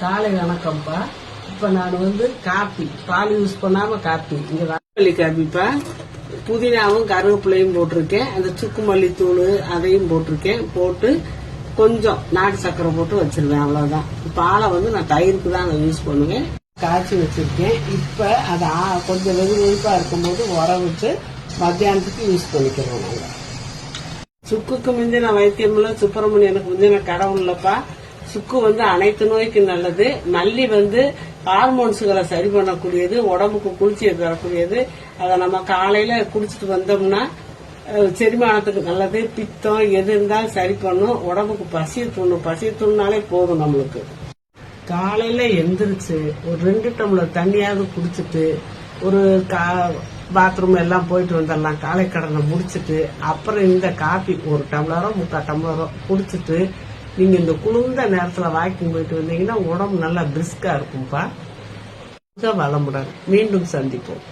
காலை வணக்கம்ப்பா. இப்ப நான் காப்பி பால் யூஸ் பண்ணாம காப்பி இங்க வரமல்லி காப்பிப்பா. புதினாவும் கருவேப்பிலையும் போட்டிருக்கேன். அந்த சுக்கு மல்லித்தூள் அதையும் போட்டிருக்கேன். போட்டு கொஞ்சம் நாட்டு சக்கரை போட்டு வச்சிருவேன். அவ்வளவுதான். பாலை நான் தயிருக்கு தான் யூஸ் பண்ணுவேன். காய்ச்சி வச்சிருக்கேன். இப்ப அதை கொஞ்சம் வெகு வெறுப்பா இருக்கும்போது உர வச்சு மத்தியானத்துக்கு யூஸ் பண்ணிக்கிறோம். நாங்க சுக்குக்கு முந்தின வைத்தியம்ல சுப்பிரமணியனுக்கு முந்தின கடவுள்லப்பா. சுக்கு அனைத்து நோய்க்கு நல்லது. மல்லி ஹார்மோன்ஸுகளை சரி பண்ணக்கூடியது, உடம்புக்கு குளிர்ச்சியை தரக்கூடியது. அதை நம்ம காலையில குடிச்சிட்டு வந்தோம்னா செரிமானத்துக்கு நல்லது. பித்தம் எது இருந்தாலும் சரி பண்ணும். உடம்புக்கு பசியை தூண்டும். பசியை தூண்டினாலே போதும். நம்மளுக்கு காலையில எந்திரிச்சு ஒரு 2 டம்ளர் தண்ணியாவது குடிச்சிட்டு ஒரு பாத்ரூம் எல்லாம் போயிட்டு வந்துடலாம். காலை கடனை முடிச்சிட்டு அப்புறம் இந்த காபி ஒரு டம்ளரோ 3/4 டம்ளரோ குடிச்சிட்டு நீங்க இந்த குளிர்ந்த நேரத்துல வாக்கிங் போயிட்டு வந்தீங்கன்னா உடம்பு நல்லா பிரிஸ்கா இருக்கும்பா. வளமுடன். மீண்டும் சந்திப்போம்.